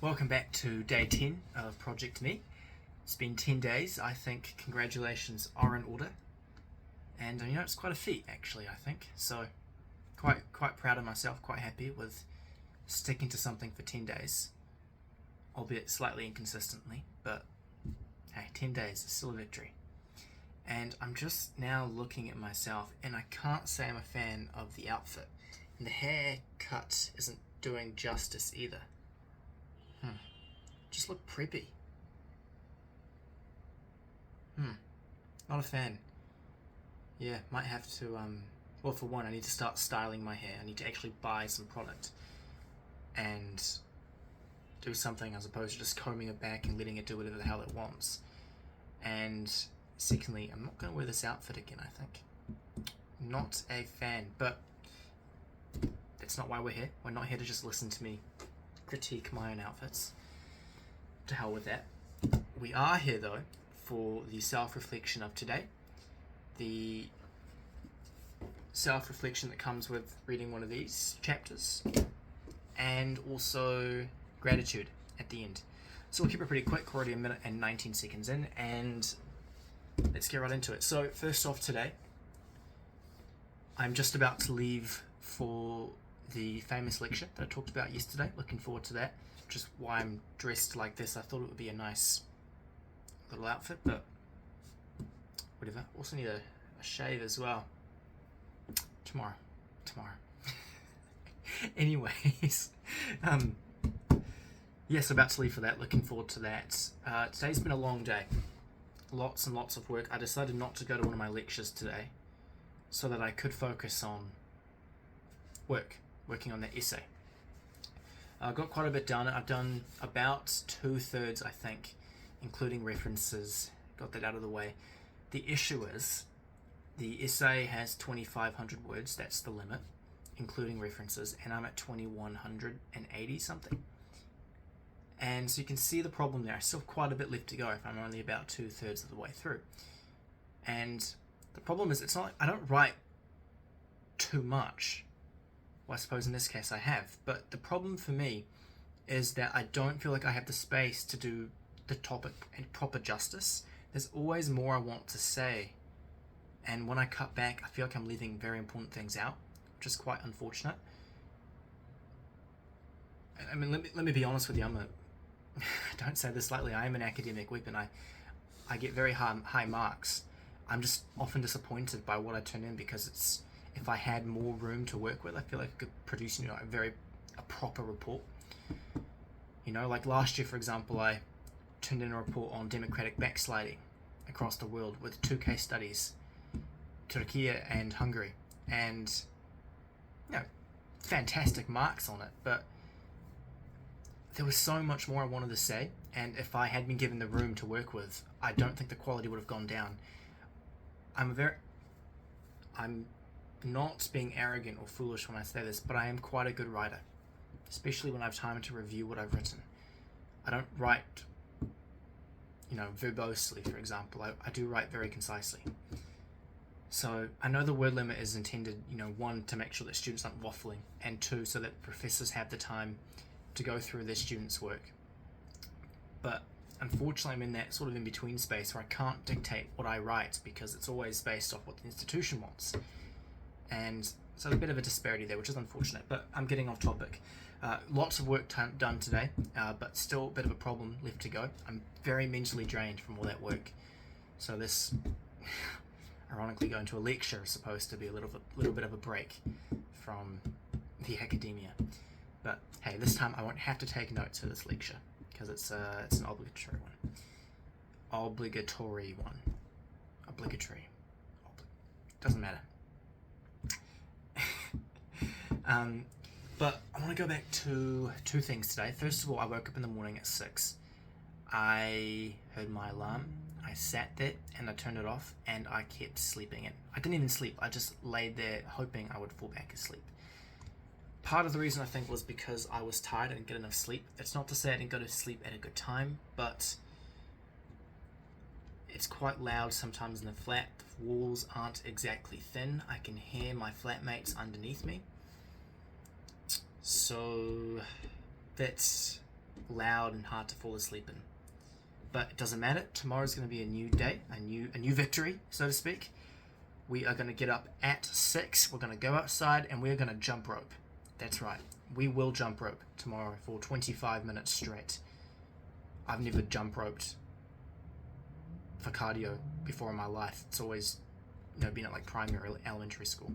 Welcome back to day 10 of Project Me. It's been 10 days. I think congratulations are in order. And it's quite a feat actually, I think. So quite proud of myself, quite happy with sticking to something for 10 days. Albeit slightly inconsistently, but hey, 10 days is still a victory. And I'm just now looking at myself and I can't say I'm a fan of the outfit. And the haircut isn't doing justice either. Just look preppy. Not a fan. Yeah, might have to, well, for one, I need to start styling my hair. I need to actually buy some product and do something as opposed to just combing it back and letting it do whatever the hell it wants. And secondly, I'm not going to wear this outfit again, I think. Not a fan, but that's not why we're here. We're not here to just listen to me critique my own outfits. To hell with that. We are here though for the self-reflection of today. The self-reflection that comes with reading one of these chapters, and also gratitude at the end. So we'll keep it pretty quick. We're already a minute and 19 seconds in, and let's get right into it. So first off today, I'm just about to leave for the famous lecture that I talked about yesterday. Looking forward to that. Just why I'm dressed like this. I thought it would be a nice little outfit, but whatever. Also need a shave as well. Tomorrow. Anyways, yes, about to leave for that. Looking forward to that. Today's been a long day. Lots and lots of work. I decided not to go to one of my lectures today so that I could focus on working on that essay. I got quite a bit done. I've done about 2/3, I think, including references. Got that out of the way. The issue is the essay has 2,500 words. That's the limit, including references, and I'm at 2,180 something. And so you can see the problem there. I still have quite a bit left to go if I'm only about 2/3 of the way through. And the problem is, it's not like I don't write too much. Well, I suppose in this case I have, but the problem for me is that I don't feel like I have the space to do the topic in proper justice. There's always more I want to say, and when I cut back, I feel like I'm leaving very important things out, which is quite unfortunate. I mean, let me be honest with you. I don't say this lightly, I am an academic weapon. I get very high marks. I'm just often disappointed by what I turn in because if I had more room to work with, I feel like I could produce a proper report. Like last year, for example, I turned in a report on democratic backsliding across the world with 2 case studies, Turkey and Hungary, and fantastic marks on it, but there was so much more I wanted to say, and if I had been given the room to work with, I don't think the quality would have gone down. I'm not being arrogant or foolish when I say this, but I am quite a good writer, especially when I have time to review what I've written. I don't write, verbosely, for example. I do write very concisely. So I know the word limit is intended, 1, to make sure that students aren't waffling, and 2, so that professors have the time to go through their students' work. But unfortunately, I'm in that sort of in-between space where I can't dictate what I write because it's always based off what the institution wants. And so a bit of a disparity there, which is unfortunate, but I'm getting off topic. Lots of work done today, but still a bit of a problem left to go. I'm very mentally drained from all that work. So this, ironically, going to a lecture is supposed to be a little bit of a break from the academia. But hey, this time I won't have to take notes for this lecture because it's an obligatory one. Doesn't matter. But I want to go back to 2 things today. First of all, I woke up in the morning at 6. I heard my alarm. I sat there and I turned it off and I kept sleeping in. I didn't even sleep. I just laid there hoping I would fall back asleep. Part of the reason I think was because I was tired and didn't get enough sleep. It's not to say I didn't go to sleep at a good time, but it's quite loud sometimes in the flat. The walls aren't exactly thin. I can hear my flatmates underneath me. So that's loud and hard to fall asleep in. But it doesn't matter. Tomorrow's going to be a new day, a new victory, so to speak. We are going to get up at 6. We're going to go outside and we're going to jump rope. That's right. We will jump rope tomorrow for 25 minutes straight. I've never jump roped for cardio before in my life. It's always, been at like primary or elementary school.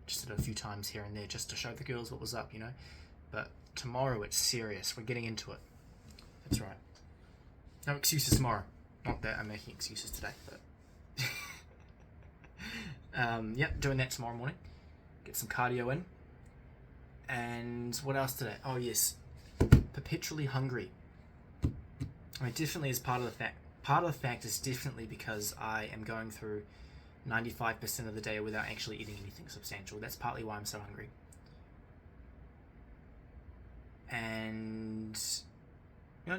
Just did it a few times here and there just to show the girls what was up, But tomorrow it's serious. We're getting into it. That's right. No excuses tomorrow. Not that I'm making excuses today, but doing that tomorrow morning. Get some cardio in. And what else today? Oh yes, perpetually hungry. I mean, definitely is part of the fact. Part of the fact is definitely because I am going through 95% of the day without actually eating anything substantial. That's partly why I'm so hungry. And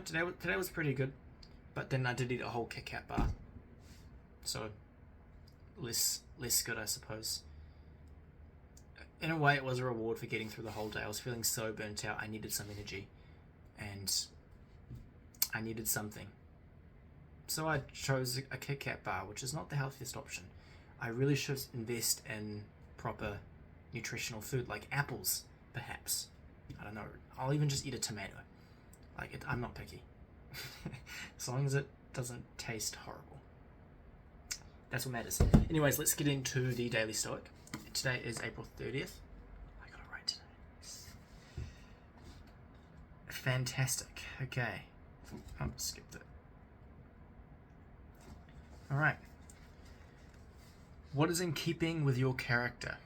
today was pretty good, but then I did eat a whole Kit Kat bar, so less good, I suppose. In a way, it was a reward for getting through the whole day. I was feeling so burnt out. I needed some energy, and I needed something. So I chose a Kit Kat bar, which is not the healthiest option. I really should invest in proper nutritional food, like apples, perhaps. I don't know. I'll even just eat a tomato. I'm not picky. As long as it doesn't taste horrible. That's what matters. Anyways, let's get into the Daily Stoic. Today is April 30th. I got it right today. Fantastic. Okay. Oh, skipped it. Alright. What is in keeping with your character?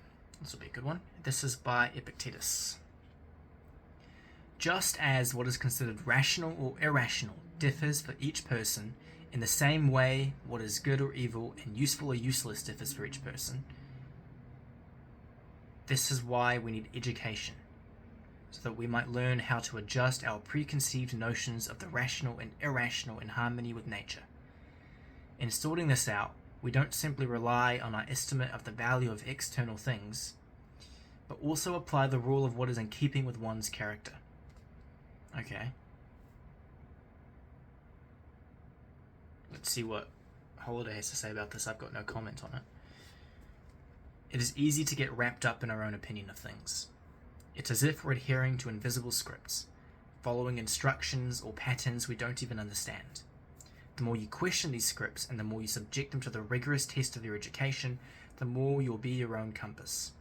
This will be a good one. This is by Epictetus. Just as what is considered rational or irrational differs for each person, in the same way what is good or evil and useful or useless differs for each person. This is why we need education, so that we might learn how to adjust our preconceived notions of the rational and irrational in harmony with nature. In sorting this out, we don't simply rely on our estimate of the value of external things, but also apply the rule of what is in keeping with one's character. Okay. Let's see what Holiday has to say about this. I've got no comment on it. It is easy to get wrapped up in our own opinion of things. It's as if we're adhering to invisible scripts, following instructions or patterns we don't even understand. The more you question these scripts and the more you subject them to the rigorous test of your education, the more you'll be your own compass.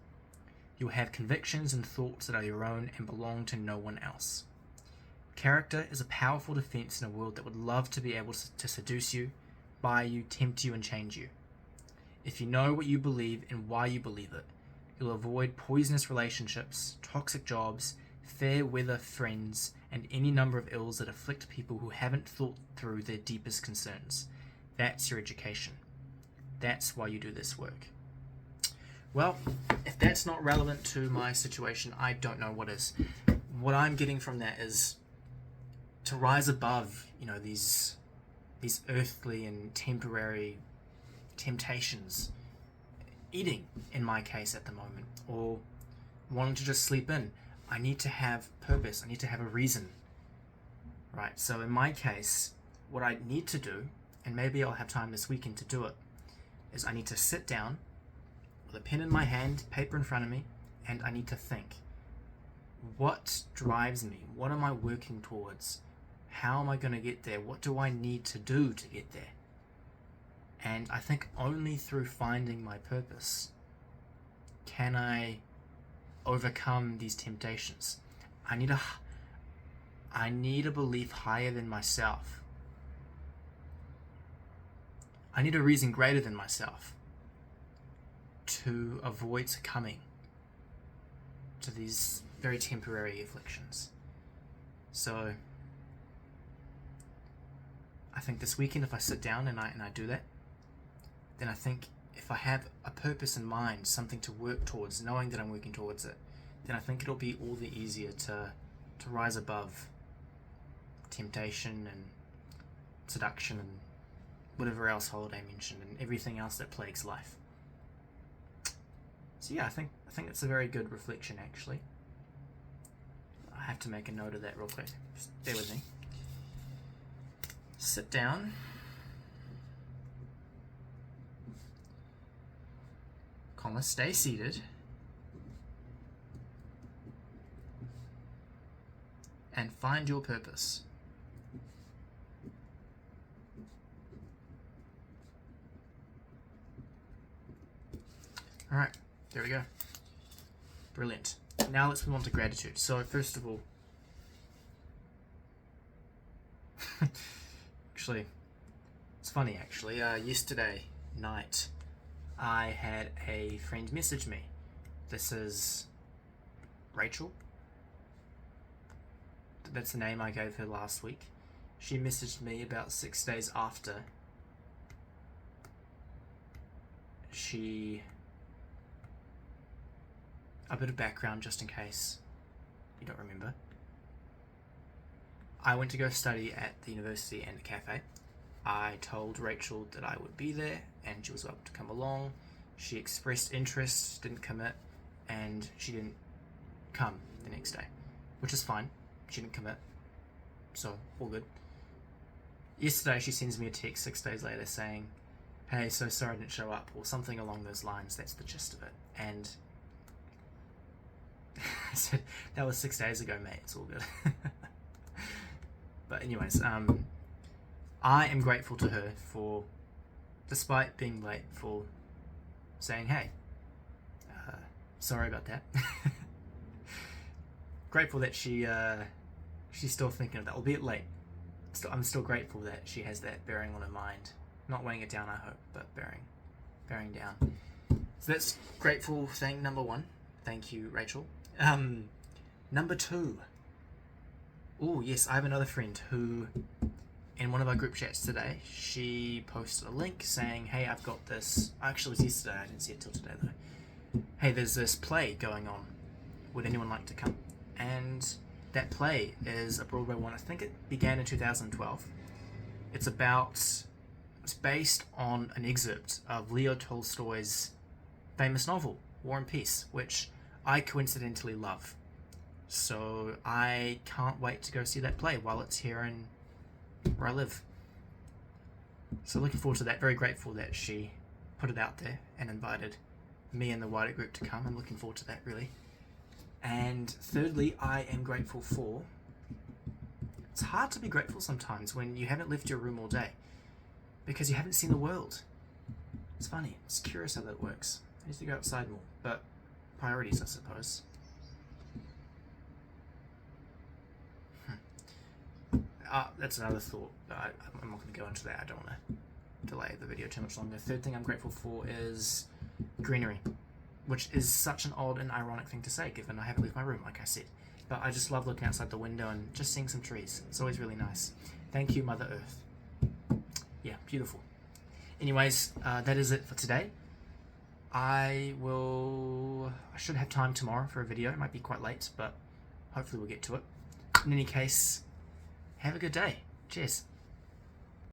You'll have convictions and thoughts that are your own and belong to no one else. Character is a powerful defense in a world that would love to be able to seduce you, buy you, tempt you, and change you. If you know what you believe and why you believe it, you'll avoid poisonous relationships, toxic jobs, fair weather friends, and any number of ills that afflict people who haven't thought through their deepest concerns. That's your education. That's why you do this work. Well, if that's not relevant to my situation, I don't know what is. What I'm getting from that is to rise above, these earthly and temporary temptations. Eating, in my case at the moment, or wanting to just sleep in. I need to have purpose. I need to have a reason. Right, so in my case, what I need to do, and maybe I'll have time this weekend to do it, is I need to sit down with a pen in my hand, paper in front of me, and I need to think. What drives me? What am I working towards? How am I going to get there? What do I need to do to get there? And I think only through finding my purpose can I overcome these temptations. I need a belief higher than myself. I need a reason greater than myself to avoid succumbing to these very temporary afflictions. So I think this weekend, if I sit down and I do that, then I think if I have a purpose in mind, something to work towards, knowing that I'm working towards it, then I think it'll be all the easier to rise above temptation and seduction and whatever else Holiday mentioned and everything else that plagues life. So yeah, I think it's a very good reflection actually. I have to make a note of that real quick. Just bear with me. sit down. Comma, stay seated. And find your purpose. Alright, there we go. Brilliant. Now let's move on to gratitude. So first of all, actually, it's funny actually, yesterday night I had a friend message me. This is Rachel. That's the name I gave her last week. She messaged me about 6 days after a bit of background just in case you don't remember. I went to go study at the university and a cafe. I told Rachel that I would be there and she was able to come along. She expressed interest, didn't commit, and she didn't come the next day, which is fine. She didn't commit, so all good. Yesterday she sends me a text 6 days later saying, hey, so sorry I didn't show up, or something along those lines. That's the gist of it. And I said, that was 6 days ago, mate, it's all good. But anyways, I am grateful to her for, despite being late, for saying, hey, sorry about that. Grateful that she's still thinking of that, albeit late. I'm still grateful that she has that bearing on her mind. Not weighing it down, I hope, but bearing down. So that's grateful thing number one. Thank you, Rachel. Number two. Oh, yes, I have another friend who, in one of our group chats today, she posted a link saying, hey, I've got this. Actually, it was yesterday. I didn't see it till today, though. Hey, there's this play going on. Would anyone like to come? And that play is a Broadway one. I think it began in 2012. It's based on an excerpt of Leo Tolstoy's famous novel, War and Peace, which I coincidentally love. So I can't wait to go see that play while it's here in where I live. So looking forward to that. Very grateful that she put it out there and invited me and the wider group to come. I'm looking forward to that, really. And thirdly, I am grateful for... It's hard to be grateful sometimes when you haven't left your room all day because you haven't seen the world. It's funny. It's curious how that works. I need to go outside more, but priorities, I suppose. That's another thought. I'm not going to go into that. I don't want to delay the video too much longer. Third thing I'm grateful for is greenery, which is such an odd and ironic thing to say given I haven't left my room, like I said. But I just love looking outside the window and just seeing some trees. It's always really nice. Thank you, Mother Earth. Yeah, beautiful. Anyways, that is it for today. I should have time tomorrow for a video. It might be quite late, but hopefully we'll get to it. In any case, have a good day. Cheers.